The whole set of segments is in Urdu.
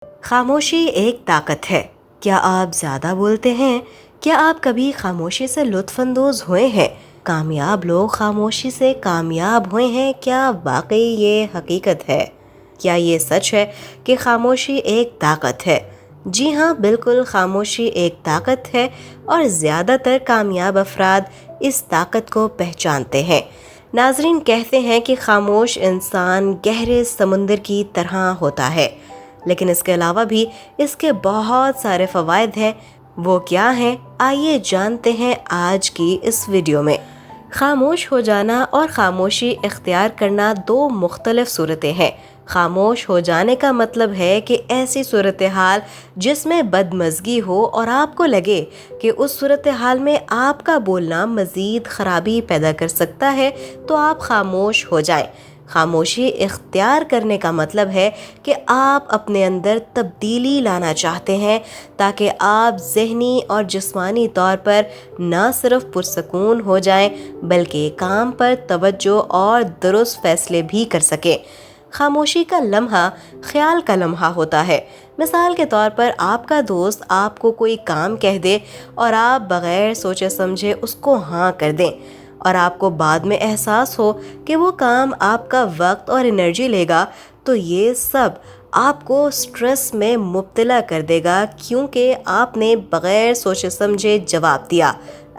خاموشی ایک طاقت ہے۔ کیا آپ زیادہ بولتے ہیں؟ کیا آپ کبھی خاموشی سے لطف اندوز ہوئے ہیں؟ کامیاب لوگ خاموشی سے کامیاب ہوئے ہیں۔ کیا واقعی یہ حقیقت ہے؟ کیا یہ سچ ہے کہ خاموشی ایک طاقت ہے؟ جی ہاں، بالکل، خاموشی ایک طاقت ہے اور زیادہ تر کامیاب افراد اس طاقت کو پہچانتے ہیں۔ ناظرین کہتے ہیں کہ خاموش انسان گہرے سمندر کی طرح ہوتا ہے، لیکن اس کے علاوہ بھی اس کے بہت سارے فوائد ہیں۔ وہ کیا ہیں؟ آئیے جانتے ہیں آج کی اس ویڈیو میں۔ خاموش ہو جانا اور خاموشی اختیار کرنا دو مختلف صورتیں ہیں۔ خاموش ہو جانے کا مطلب ہے کہ ایسی صورتحال جس میں بدمزگی ہو اور آپ کو لگے کہ اس صورتحال میں آپ کا بولنا مزید خرابی پیدا کر سکتا ہے تو آپ خاموش ہو جائیں۔ خاموشی اختیار کرنے کا مطلب ہے کہ آپ اپنے اندر تبدیلی لانا چاہتے ہیں تاکہ آپ ذہنی اور جسمانی طور پر نہ صرف پرسکون ہو جائیں بلکہ کام پر توجہ اور درست فیصلے بھی کر سکیں۔ خاموشی کا لمحہ خیال کا لمحہ ہوتا ہے۔ مثال کے طور پر آپ کا دوست آپ کو کوئی کام کہہ دے اور آپ بغیر سوچے سمجھے اس کو ہاں کر دیں، اور آپ کو بعد میں احساس ہو کہ وہ کام آپ کا وقت اور انرجی لے گا، تو یہ سب آپ کو سٹریس میں مبتلا کر دے گا کیونکہ آپ نے بغیر سوچے سمجھے جواب دیا۔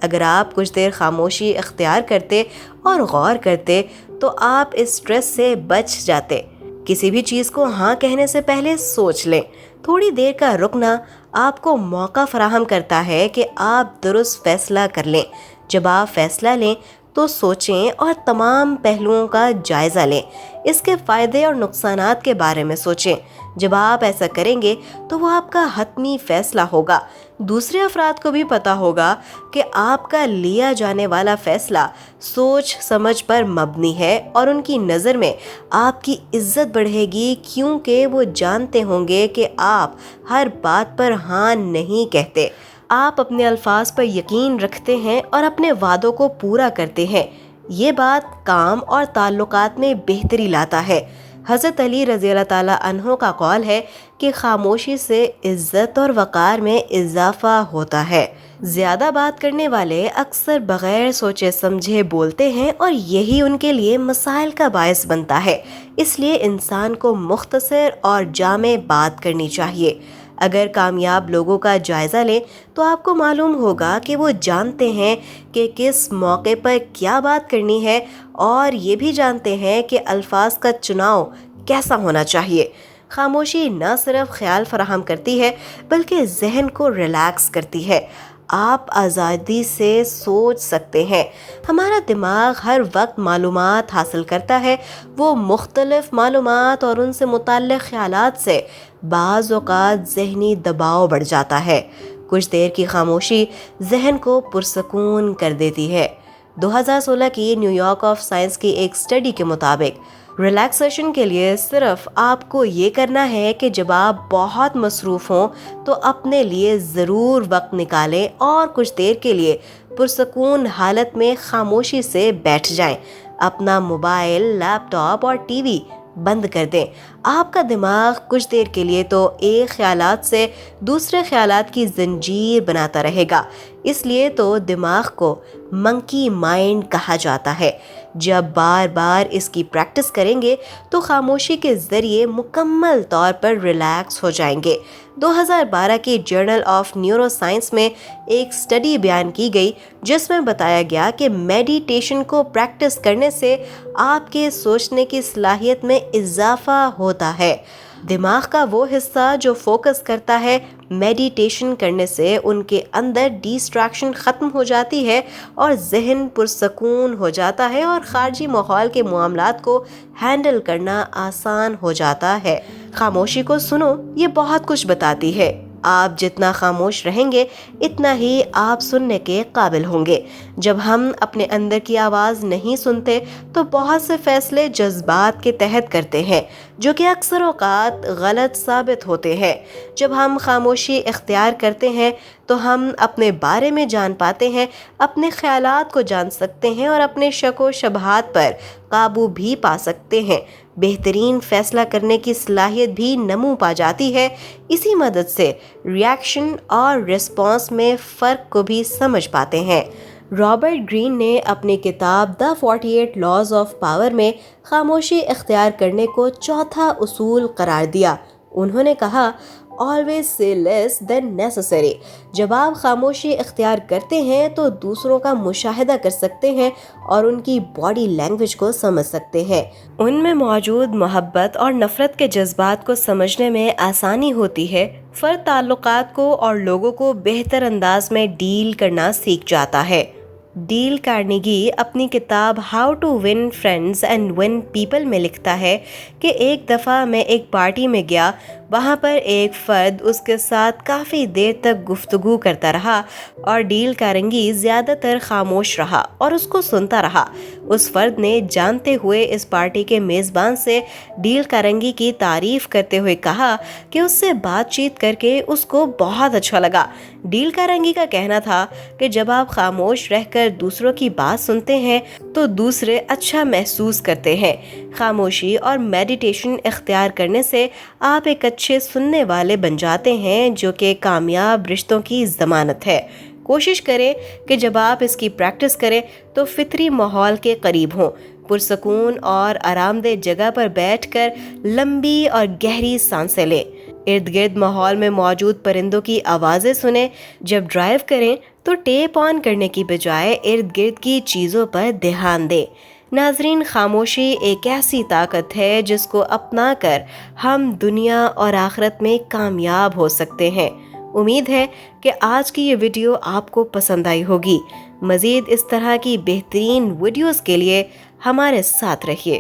اگر آپ کچھ دیر خاموشی اختیار کرتے اور غور کرتے تو آپ اس سٹریس سے بچ جاتے۔ کسی بھی چیز کو ہاں کہنے سے پہلے سوچ لیں۔ تھوڑی دیر کا رکنا آپ کو موقع فراہم کرتا ہے کہ آپ درست فیصلہ کر لیں۔ جب آپ فیصلہ لیں تو سوچیں اور تمام پہلوؤں کا جائزہ لیں۔ اس کے فائدے اور نقصانات کے بارے میں سوچیں۔ جب آپ ایسا کریں گے تو وہ آپ کا حتمی فیصلہ ہوگا۔ دوسرے افراد کو بھی پتا ہوگا کہ آپ کا لیا جانے والا فیصلہ سوچ سمجھ پر مبنی ہے، اور ان کی نظر میں آپ کی عزت بڑھے گی کیونکہ وہ جانتے ہوں گے کہ آپ ہر بات پر ہاں نہیں کہتے۔ آپ اپنے الفاظ پر یقین رکھتے ہیں اور اپنے وعدوں کو پورا کرتے ہیں۔ یہ بات کام اور تعلقات میں بہتری لاتا ہے۔ حضرت علی رضی اللہ تعالیٰ عنہ کا قول ہے کہ خاموشی سے عزت اور وقار میں اضافہ ہوتا ہے۔ زیادہ بات کرنے والے اکثر بغیر سوچے سمجھے بولتے ہیں اور یہی ان کے لیے مسائل کا باعث بنتا ہے۔ اس لیے انسان کو مختصر اور جامع بات کرنی چاہیے۔ اگر کامیاب لوگوں کا جائزہ لیں تو آپ کو معلوم ہوگا کہ وہ جانتے ہیں کہ کس موقع پر کیا بات کرنی ہے، اور یہ بھی جانتے ہیں کہ الفاظ کا چناؤ کیسا ہونا چاہیے۔ خاموشی نہ صرف خیال فراہم کرتی ہے بلکہ ذہن کو ریلیکس کرتی ہے۔ آپ آزادی سے سوچ سکتے ہیں۔ ہمارا دماغ ہر وقت معلومات حاصل کرتا ہے۔ وہ مختلف معلومات اور ان سے متعلق خیالات سے بعض اوقات ذہنی دباؤ بڑھ جاتا ہے۔ کچھ دیر کی خاموشی ذہن کو پرسکون کر دیتی ہے۔ 2016 کی نیویارک آف سائنس کی ایک اسٹڈی کے مطابق ریلیکسیشن کے لیے صرف آپ کو یہ کرنا ہے کہ جب آپ بہت مصروف ہوں تو اپنے لیے ضرور وقت نکالیں اور کچھ دیر کے لیے پرسکون حالت میں خاموشی سے بیٹھ جائیں۔ اپنا موبائل، لیپ ٹاپ اور ٹی وی بند کر دیں۔ آپ کا دماغ کچھ دیر کے لیے تو ایک خیالات سے دوسرے خیالات کی زنجیر بناتا رہے گا۔ اس لیے تو دماغ کو منکی مائنڈ کہا جاتا ہے۔ جب بار بار اس کی پریکٹس کریں گے تو خاموشی کے ذریعے مکمل طور پر ریلیکس ہو جائیں گے۔ 2012 کی جرنل آف نیورو سائنس میں ایک اسٹڈی بیان کی گئی جس میں بتایا گیا کہ میڈیٹیشن کو پریکٹس کرنے سے آپ کے سوچنے کی صلاحیت میں اضافہ ہوتا ہے۔ دماغ کا وہ حصہ جو فوکس کرتا ہے، میڈیٹیشن کرنے سے ان کے اندر ڈسٹریکشن ختم ہو جاتی ہے اور ذہن پرسکون ہو جاتا ہے اور خارجی ماحول کے معاملات کو ہینڈل کرنا آسان ہو جاتا ہے۔ خاموشی کو سنو، یہ بہت کچھ بتاتی ہے۔ آپ جتنا خاموش رہیں گے اتنا ہی آپ سننے کے قابل ہوں گے۔ جب ہم اپنے اندر کی آواز نہیں سنتے تو بہت سے فیصلے جذبات کے تحت کرتے ہیں جو کہ اکثر اوقات غلط ثابت ہوتے ہیں۔ جب ہم خاموشی اختیار کرتے ہیں تو ہم اپنے بارے میں جان پاتے ہیں، اپنے خیالات کو جان سکتے ہیں اور اپنے شک و شبہات پر قابو بھی پا سکتے ہیں، بہترین فیصلہ کرنے کی صلاحیت بھی نمو پا جاتی ہے۔ اسی مدد سے ریاکشن اور رسپانس میں فرق کو بھی سمجھ پاتے ہیں۔ رابرٹ گرین نے اپنی کتاب The 48 Laws of Power میں خاموشی اختیار کرنے کو چوتھا اصول قرار دیا۔ انہوں نے کہا، always say less than necessary۔ جب آپ خاموشی اختیار کرتے ہیں تو دوسروں کا مشاہدہ کر سکتے ہیں اور ان کی باڈی لینگویج کو سمجھ سکتے ہیں۔ ان میں موجود محبت اور نفرت کے جذبات کو سمجھنے میں آسانی ہوتی ہے۔ فرد تعلقات کو اور لوگوں کو بہتر انداز میں ڈیل کرنا سیکھ جاتا ہے۔ ڈیل کارنیگی اپنی کتاب how to win friends and win people میں لکھتا ہے کہ ایک دفعہ میں ایک پارٹی میں گیا، وہاں پر ایک فرد اس کے ساتھ کافی دیر تک گفتگو کرتا رہا اور ڈیل کارنیگی زیادہ تر خاموش رہا اور اس کو سنتا رہا۔ اس فرد نے جانتے ہوئے اس پارٹی کے میزبان سے ڈیل کارنیگی کی تعریف کرتے ہوئے کہا کہ اس سے بات چیت کر کے اس کو بہت اچھا لگا۔ ڈیل کارنیگی کا کہنا تھا کہ جب آپ خاموش رہ کر دوسروں کی بات سنتے ہیں تو دوسرے اچھا محسوس کرتے ہیں۔ خاموشی اور میڈیٹیشن اختیار کرنے سے آپ ایک اچھے سننے والے بن جاتے ہیں، جو کہ کامیاب رشتوں کی ضمانت ہے۔ کوشش کریں کہ جب آپ اس کی پریکٹس کریں تو فطری ماحول کے قریب ہوں، پرسکون اور آرام دہ جگہ پر بیٹھ کر لمبی اور گہری سانسیں لیں، ارد گرد ماحول میں موجود پرندوں کی آوازیں سنیں۔ جب ڈرائیو کریں تو ٹیپ آن کرنے کی بجائے ارد گرد کی چیزوں پر دھیان دیں۔ ناظرین، خاموشی ایک ایسی طاقت ہے جس کو اپنا کر ہم دنیا اور آخرت میں کامیاب ہو سکتے ہیں۔ امید ہے کہ آج کی یہ ویڈیو آپ کو پسند آئی ہوگی۔ مزید اس طرح کی بہترین ویڈیوز کے لیے ہمارے ساتھ رہیے۔